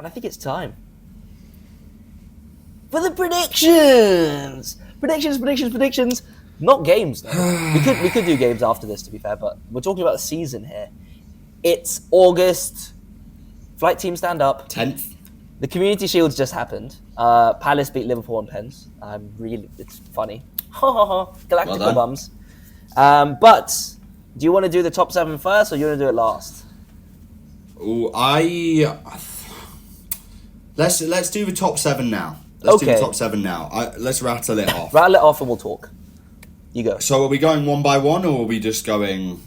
And I think it's time for the predictions. Predictions. Not games, though. we could do games after this, to be fair, but we're talking about the season here. It's August. Flight team stand up. 10th. The Community Shields just happened. Palace beat Liverpool on pens. It's funny. Galactical Well bums. But do you want to do the top 7 first, or you want to do it last? Ooh, let's do the top 7 now. Let's do the top 7 now. Let's rattle it off. Rattle it off and we'll talk. You go. So are we going one by one, or are we just going?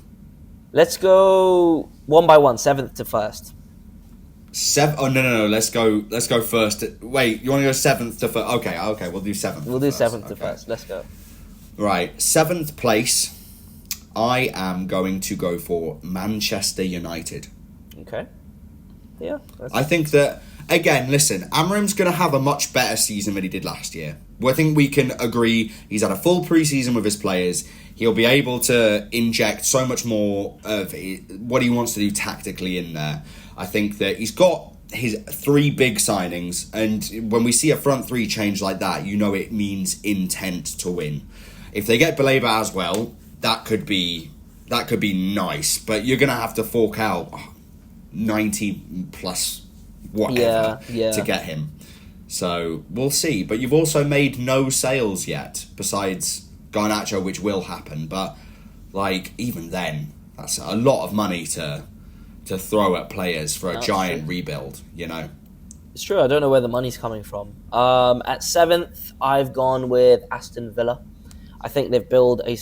Let's go one by one, 7th to 1st. 7? Oh no. Let's go first. Wait, you want to go 7th to 1st? Okay. We'll do 7th. We'll do 7th to 1st. Let's go. Right, 7th place. I am going to go for Manchester United. Okay. Yeah. I think that, again, listen, Amorim's going to have a much better season than he did last year. I think we can agree he's had a full pre-season with his players. He'll be able to inject so much more of what he wants to do tactically in there. I think that he's got his 3 big signings, and when we see a front 3 change like that, you know it means intent to win. If they get Baleba as well, that could be nice, but you're going to have to fork out 90 plus whatever to get him. So we'll see. But you've also made no sales yet, besides Garnacho, which will happen. But even then, that's a lot of money to throw at players for a giant rebuild. It's true. I don't know where the money's coming from. At 7th, I've gone with Aston Villa. I think they've built a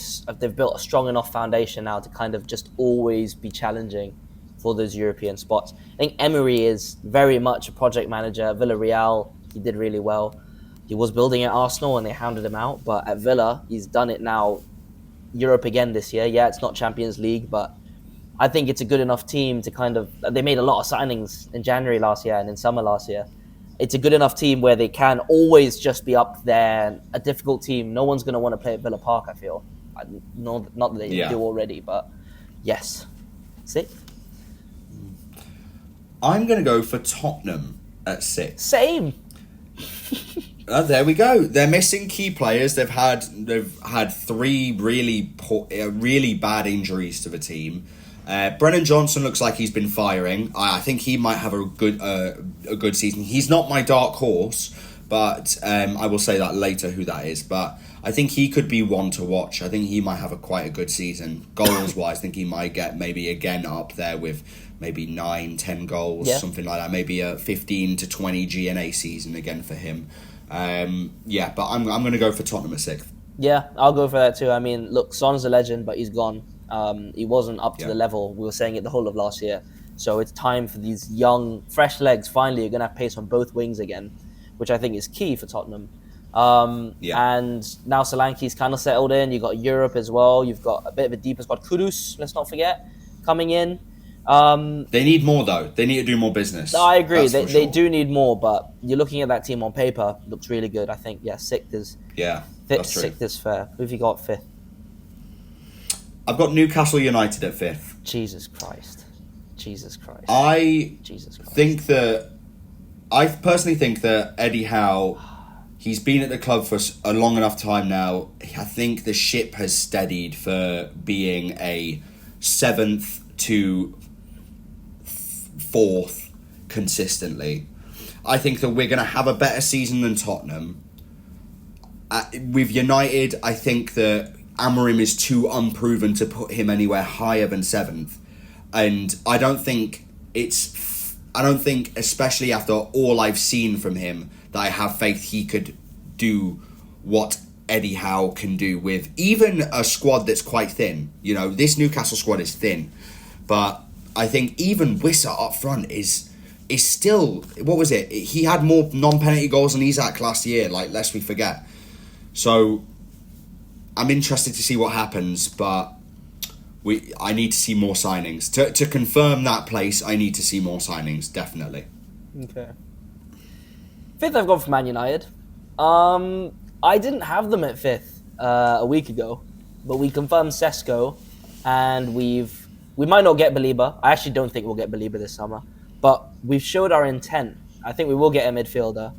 strong enough foundation now to kind of just always be challenging for those European spots. I think Emery is very much a project manager. At Villarreal, he did really well. He was building at Arsenal and they hounded him out, but at Villa, he's done it now. Europe again this year. Yeah, it's not Champions League, but I think it's a good enough team to kind of... They made a lot of signings in January last year and in summer last year. It's a good enough team where they can always just be up there. A difficult team. No one's going to want to play at Villa Park, I feel. Not that they do already, but yes. See? I'm going to go for Tottenham at 6. Same. There we go. They're missing key players. They've had 3 really bad injuries to the team. Brennan Johnson looks like he's been firing. I think he might have a good season. He's not my dark horse, but I will say that later who that is. But I think he could be one to watch. I think he might have quite a good season. Goals-wise, I think he might get maybe again up there with maybe 9-10 goals, something like that. Maybe a 15 to 20 GNA season again for him. But I'm going to go for Tottenham at 6th. Yeah, I'll go for that too. I mean, look, Son's a legend, but he's gone. He wasn't up to the level. We were saying it the whole of last year. So it's time for these young, fresh legs. Finally, you're going to have pace on both wings again, which I think is key for Tottenham. And now Solanke's kind of settled in. You've got Europe as well. You've got a bit of a deeper squad. Kudus, let's not forget, coming in. They need more, though. They need to do more business. I agree. They do need more, but you're looking at that team on paper. Looks really good. I think, 6th is... Yeah, that's true. 6th is fair. Who have you got 5th? I've got Newcastle United at 5th. Jesus Christ. I personally think that Eddie Howe, he's been at the club for a long enough time now. I think the ship has steadied for being a 7th to 4th consistently. I think that we're going to have a better season than Tottenham. With United, I think that Amorim is too unproven to put him anywhere higher than 7th. And I don't think, especially after all I've seen from him, that I have faith he could do what Eddie Howe can do with even a squad that's quite thin. This Newcastle squad is thin. But I think even Wissa up front is still... What was it? He had more non-penalty goals than Isak last year, lest we forget. So I'm interested to see what happens, but I need to see more signings. To confirm that place, I need to see more signings, definitely. Okay. 5th, I've gone for Man United. I didn't have them at 5th a week ago, but we confirmed Sesko, and we might not get Baleba. I actually don't think we'll get Baleba this summer, but we've showed our intent I think we will get a midfielder.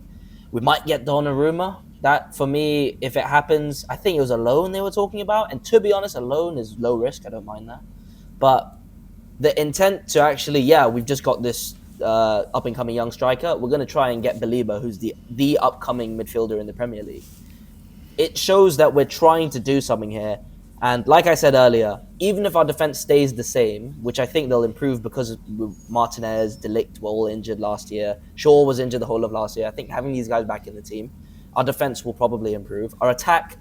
We might get Donnarumma. That, for me, if it happens, I think it was a loan they were talking about. And to be honest, a loan is low risk. I don't mind that. But the intent to actually, we've just got this up-and-coming young striker. We're going to try and get Belieber, who's the upcoming midfielder in the Premier League. It shows that we're trying to do something here. And like I said earlier, even if our defense stays the same, which I think they'll improve because Martinez, De Ligt were all injured last year. Shaw was injured the whole of last year. I think having these guys back in the team, our defense will probably improve. Our attack,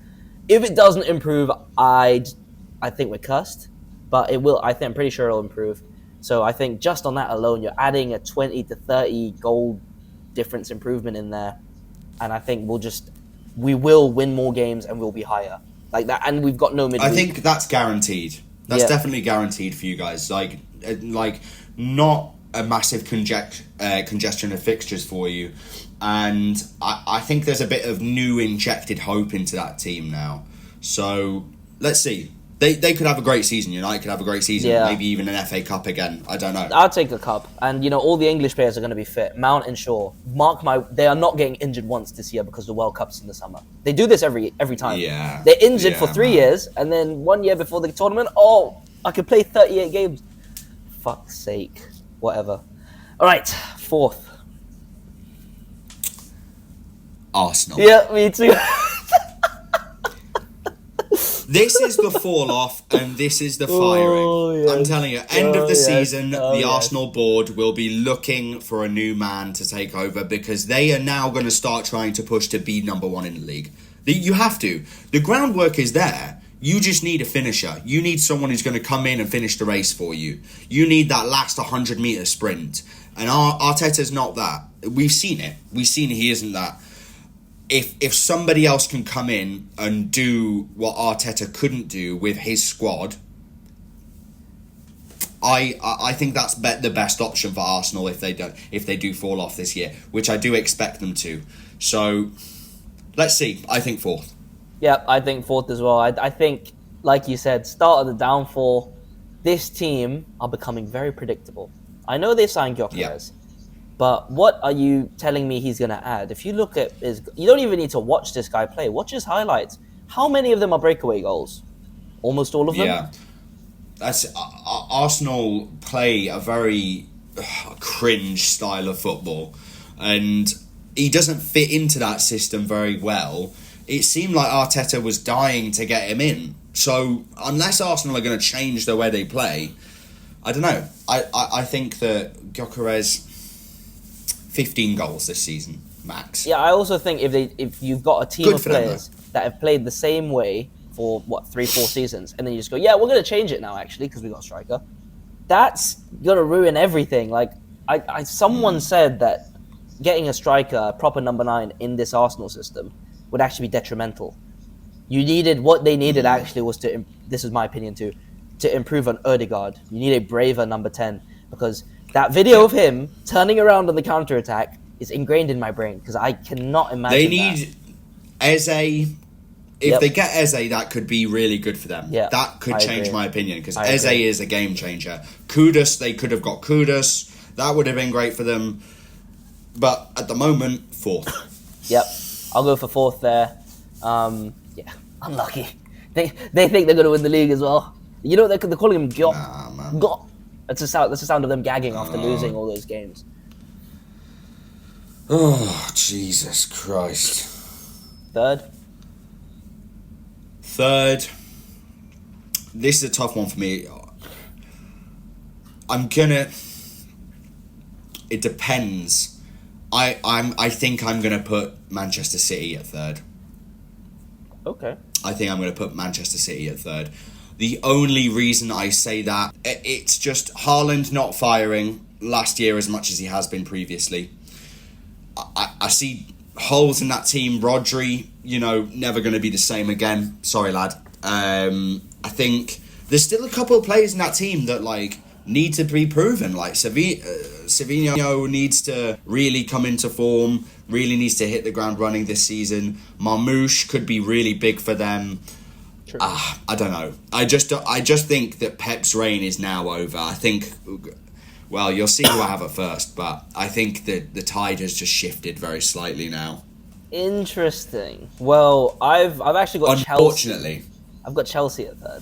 if it doesn't improve, I think we're cursed. But it will. I'm pretty sure it'll improve. So I think just on that alone, you're adding a 20 to 30 goal difference improvement in there, and I think we will win more games and we'll be higher like that. And we've got no midweek. I think that's guaranteed. That's definitely guaranteed for you guys. Like not a massive congestion of fixtures for you, and I think there's a bit of new injected hope into that team now. So let's see. They could have a great season. United could have a great season. Yeah. Maybe even an FA Cup again. I don't know. I'll take a cup. And, all the English players are going to be fit. Mount and Shaw. They are not getting injured once this year because the World Cup's in the summer. They do this every time. Yeah. They're injured for 3 years, and then 1 year before the tournament, I could play 38 games. Fuck's sake. Whatever. All right, 4th. Arsenal. Yeah, me too. This is the fall off and this is the firing. Yes. I'm telling you, end of the season, the Arsenal board will be looking for a new man to take over because they are now going to start trying to push to be number 1 in the league. You have to. The groundwork is there. You just need a finisher. You need someone who's going to come in and finish the race for you. You need that last 100-metre sprint. And Arteta's not that. We've seen it. We've seen he isn't that. If somebody else can come in and do what Arteta couldn't do with his squad, I think that's the best option for Arsenal if they do fall off this year, which I do expect them to. So let's see. I think 4th. Yeah, I think 4th as well. I think, like you said, start of the downfall. This team are becoming very predictable. I know they signed Gyökeres. But what are you telling me he's going to add? If you look at you don't even need to watch this guy play. Watch his highlights. How many of them are breakaway goals? Almost all of them? Yeah. Arsenal play a very cringe style of football. And he doesn't fit into that system very well. It seemed like Arteta was dying to get him in. So unless Arsenal are going to change the way they play, I don't know. I think that Gyökeres... 15 goals this season, max. Yeah, I also think if you've got a team of players that have played the same way for, 3-4 seasons, and then you just go, we're going to change it now, actually, because we got a striker, that's going to ruin everything. Like, someone said that getting a striker, a proper number 9, in this Arsenal system would actually be detrimental. What they needed actually was this is my opinion too, to improve on Ødegaard. You need a braver number 10, because... that video of him turning around on the counter-attack is ingrained in my brain because I cannot imagine they need Eze. If they get Eze, that could be really good for them. Yeah, that could change my opinion because Eze is a game changer. Kudus, they could have got Kudus. That would have been great for them. But at the moment, 4th. Yep, I'll go for 4th there. Unlucky. They think they're going to win the league as well. You know, they're calling him Gyok. Nah, man. That's the sound of them gagging after losing all those games. Oh, Jesus Christ. 3rd? 3rd. This is a tough one for me. It depends. I think I'm gonna put Manchester City at 3rd. Okay. I think I'm gonna put Manchester City at 3rd. The only reason I say that, it's just Haaland not firing last year as much as he has been previously. I see holes in that team. Rodri, never going to be the same again. Sorry, lad. I think there's still a couple of players in that team that need to be proven. Like Savinho needs to really come into form. Really needs to hit the ground running this season. Marmoush could be really big for them. I don't know. I just think that Pep's reign is now over. I think Well, you'll see who I have at first, but I think the tide has just shifted very slightly now. Interesting. Well, I've actually got Chelsea. Unfortunately. I've got Chelsea at third.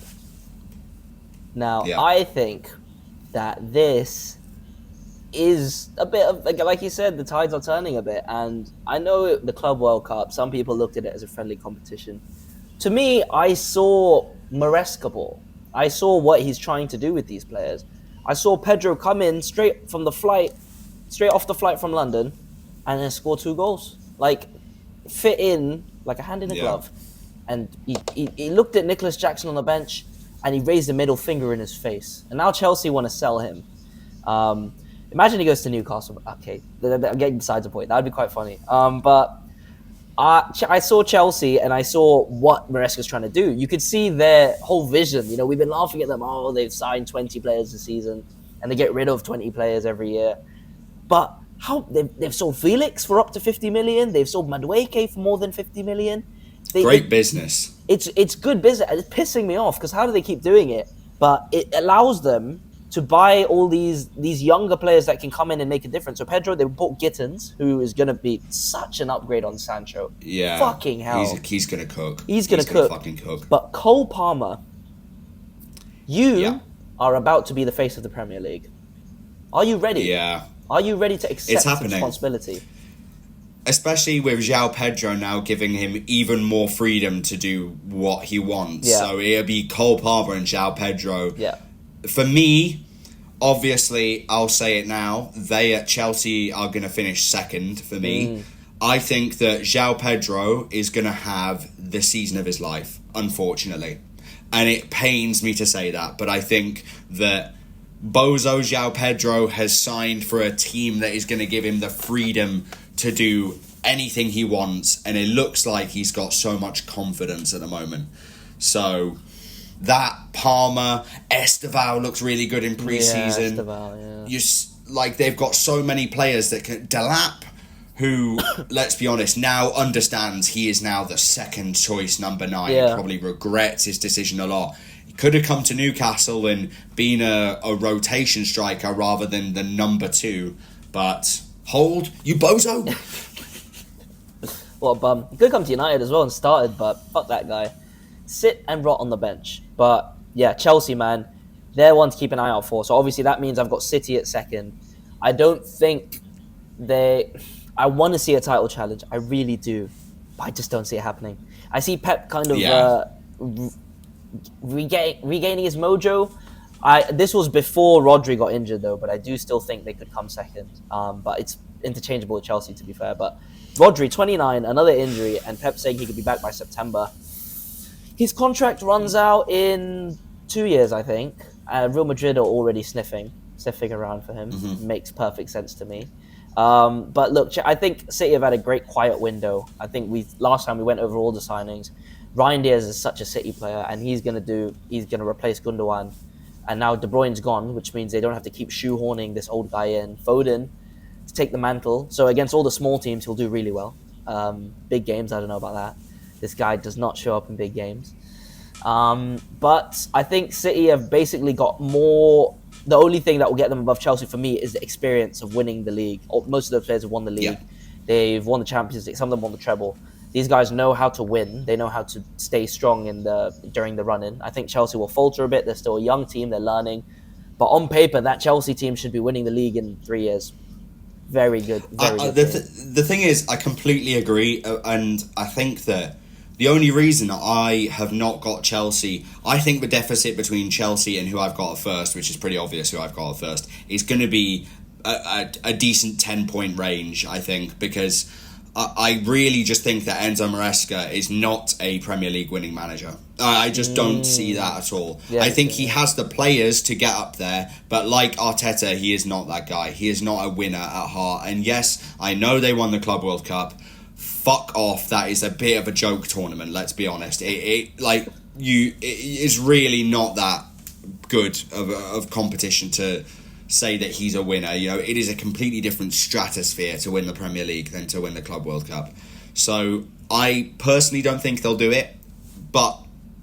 Now, Yeah. I think that this is a bit of, like you said, the tides are turning a bit. And I know the Club World Cup, some people looked at it as a friendly competition. To me, I saw Maresca ball. I saw what he's trying to do with these players. I saw Pedro come in straight off the flight from London, and then score 2 goals. Like, fit in like a hand in a glove. And he looked at Nicholas Jackson on the bench, and he raised a middle finger in his face. And now Chelsea want to sell him. Imagine he goes to Newcastle. Okay, I'm getting besides the point. That would be quite funny. But I saw Chelsea, and I saw what Maresca's trying to do. You could see their whole vision. You know, we've been laughing at them. Oh, they've signed 20 players this season, and they get rid of 20 players every year. But they've sold Felix for up to 50 million. They've sold Madueke for more than 50 million. Great business. It's good business. It's pissing me off because how do they keep doing it? But it allows them to buy all these younger players that can come in and make a difference. So Pedro, they bought Gittins, who is going to be such an upgrade on Sancho. Yeah. Fucking hell. He's going to cook. He's going to fucking cook. But Cole Palmer, you are about to be the face of the Premier League. Are you ready? Yeah. Are you ready to accept happening. responsibility? Especially with João Pedro now giving him even more freedom to do what he wants. Yeah. So it'll be Cole Palmer and João Pedro. Yeah. For me, obviously, I'll say it now, they at Chelsea are going to finish second for me. I think that João Pedro is going to have the season of his life, unfortunately. And it pains me to say that, but I think that Bozo João Pedro has signed for a team that is going to give him the freedom to do anything he wants, and it looks like he's got so much confidence at the moment. So that Palmer, Esteval looks really good in pre-season. Yeah, Esteval, yeah. Like they've got so many players that can. Delap, who let's be honest, now understands he is now the second choice number 9. Yeah. Probably regrets his decision a lot. He could have come to Newcastle and been a rotation striker rather than the number 2, but. Hold, you bozo! What a bum. He could come to United as well and started, but fuck that guy. Sit and rot on the bench. But yeah, Chelsea, man, they're one to keep an eye out for. So obviously that means I've got City at second. I don't think I want to see a title challenge. I really do. But I just don't see it happening. I see Pep kind of regaining his mojo. This was before Rodri got injured, though, but I do still think they could come second. But it's interchangeable with Chelsea, to be fair. But Rodri, 29, another injury, and Pep saying he could be back by September. His contract runs out in 2 years, I think. Real Madrid are already sniffing around for him. Makes perfect sense to me. But look, I think City have had a great quiet window. I think last time we went over all the signings. Ryan Diaz is such a City player, and he's going to replace Gundogan. And now De Bruyne's gone, which means they don't have to keep shoehorning this old guy in. Foden to take the mantle. So against all the small teams, he'll do really well. Big games, I don't know about that. This guy does not show up in big games. But I think City have basically got more. The only thing that will get them above Chelsea for me is the experience of winning the league. Most of the players have won the league. Yeah. They've won the Champions League. Some of them won the treble. These guys know how to win. They know how to stay strong during the run-in. I think Chelsea will falter a bit. They're still a young team. They're learning. But on paper, that Chelsea team should be winning the league in 3 years. Very good. The thing is, I completely agree. And I think that the only reason I have not got Chelsea, I think the deficit between Chelsea and who I've got at first, which is pretty obvious who I've got at first, is going to be a decent 10-point range, I think, because I really just think that Enzo Maresca is not a Premier League winning manager. I just don't see that at all. I think he has the players to get up there, but like Arteta, he is not that guy. He is not a winner at heart. And yes, I know they won the Club World Cup. Fuck off. That is a bit of a joke tournament, let's be honest. It is really not that good of competition to say that he's a winner. You know, it is a completely different stratosphere to win the Premier League than to win the Club World Cup. So I personally don't think they'll do it, but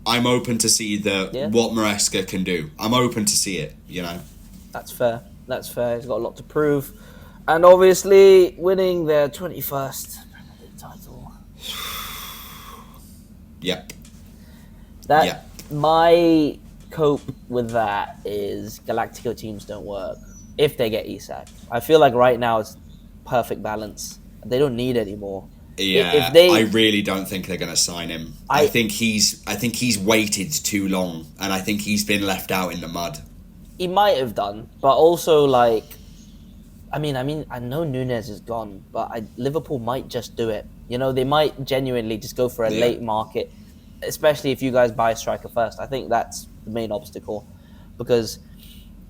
I'm open to see what Maresca can do. I'm open to see it, you know. That's fair. That's fair. He's got a lot to prove. And obviously, winning their 21st Premier League title. Yep. That my cope with that is Galactico teams don't work if they get Isak. I feel like right now it's perfect balance. They don't need any more. Yeah, If they, I really don't think they're going to sign him. I think he's waited too long, and I think he's been left out in the mud. He might have done, but also like, I know Nunes is gone, but Liverpool might just do it. You know, they might genuinely just go for a late market, especially if you guys buy a striker first. I think that's the main obstacle, because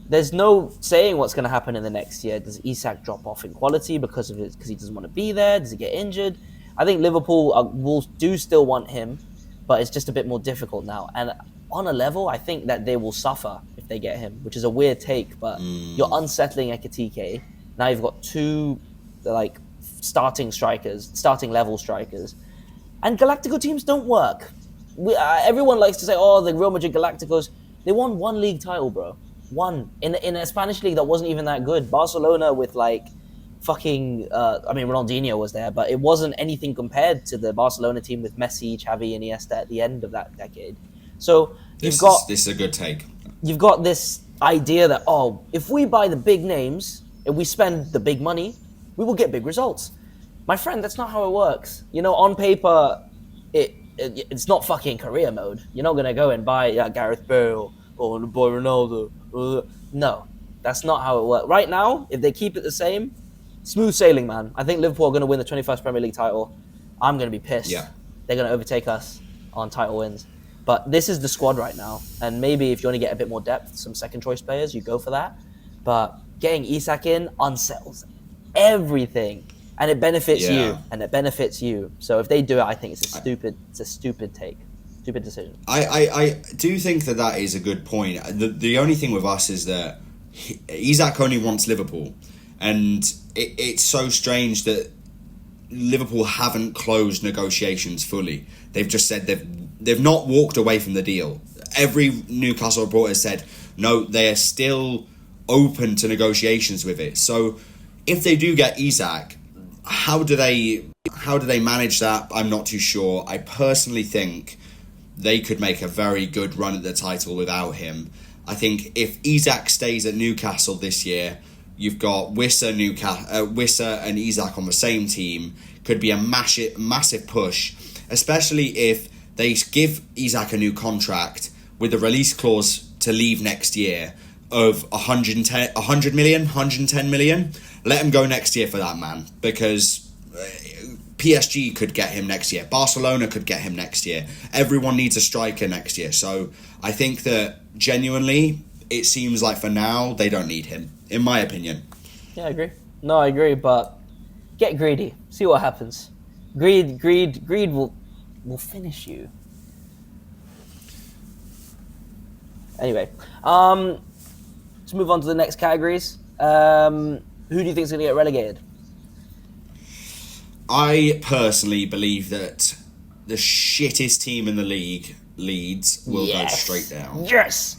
there's no saying what's going to happen in the next year. Does Isak drop off in quality because he doesn't want to be there? Does he get injured? I think Liverpool will still want him, but it's just a bit more difficult now. And on a level, I think that they will suffer if they get him, which is a weird take, but you're unsettling Ekitike. Now you've got two starting level strikers, and Galactico teams don't work. Everyone likes to say, "Oh, the Real Madrid Galacticos, they won one league title, bro. One in a Spanish league that wasn't even that good. Barcelona with Ronaldinho was there, but it wasn't anything compared to the Barcelona team with Messi, Xavi, and Iniesta at the end of that decade. So this is a good take. You've got this idea that if we buy the big names and we spend the big money, we will get big results. My friend, that's not how it works. You know, on paper, it's not fucking career mode. You're not gonna go and buy Gareth Bale or boy Ronaldo. No, that's not how it works. Right now, if they keep it the same, smooth sailing, man. I think Liverpool are going to win the 21st Premier League title. I'm going to be pissed. Yeah. They're going to overtake us on title wins. But this is the squad right now. And maybe if you want to get a bit more depth, some second choice players, you go for that. But getting Isak in unsettles everything. And it benefits you. And it benefits you. So if they do it, I think it's a stupid take. Stupid decision. I do think that is a good point. The only thing with us is that Isak only wants Liverpool. And it's so strange that Liverpool haven't closed negotiations fully. They've just said they've not walked away from the deal. Every Newcastle reporter said, no, they are still open to negotiations with it. So if they do get Isak, how do they manage that? I'm not too sure. I personally think they could make a very good run at the title without him. I think if Isak stays at Newcastle this year, you've got Wissa and Isak on the same team. Could be a massive push, especially if they give Isak a new contract with a release clause to leave next year of 110 million. Let him go next year for that, man, because PSG could get him next year. Barcelona could get him next year. Everyone needs a striker next year. So I think that genuinely, it seems like for now, they don't need him, in my opinion. Yeah, I agree. No, I agree, but get greedy. See what happens. Greed will finish you. Anyway, let's move on to the next categories. Who do you think is going to get relegated? I personally believe that the shittest team in the league, Leeds, will go straight down. Yes!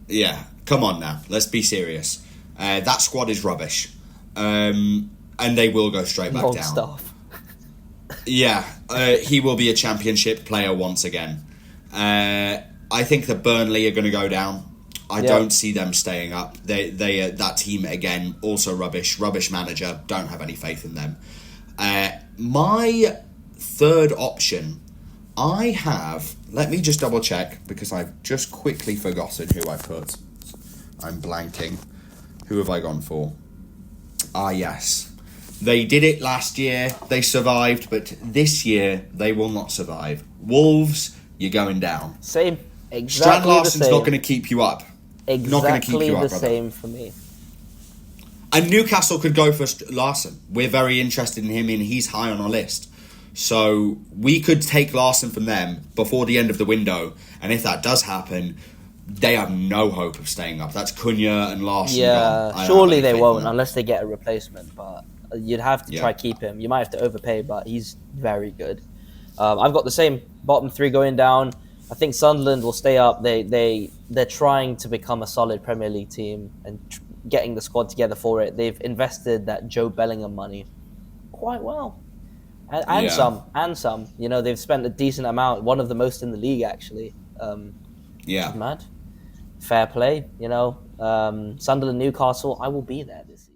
Yeah, come on now. Let's be serious. That squad is rubbish. And they will go straight back down. Stuff. Yeah, he will be a championship player once again. I think that Burnley are going to go down. I don't see them staying up. They that team again also rubbish. Rubbish manager. Don't have any faith in them. My third option, I have. Let me just double check because I've just quickly forgotten who I put. I'm blanking. Who have I gone for? Yes. They did it last year. They survived, but this year they will not survive. Wolves, you're going down. Same. Exactly. Strand Larsen's not going to keep you up. Not going to keep you up, the same for me. And Newcastle could go for Larsen. We're very interested in him, and he's high on our list. So we could take Larsen from them before the end of the window. And if that does happen, they have no hope of staying up. That's Cunha and Larsen. Yeah, surely they won't unless they get a replacement. But you'd have to try keep him. You might have to overpay, but he's very good. I've got the same bottom three going down. I think Sunderland will stay up. They're trying to become a solid Premier League team, and getting the squad together for it. They've invested that Joe Bellingham money quite well. And Yeah. some. You know, they've spent a decent amount, one of the most in the league actually, which is Yeah. mad. Fair play, you know. Sunderland, Newcastle, I will be there this season.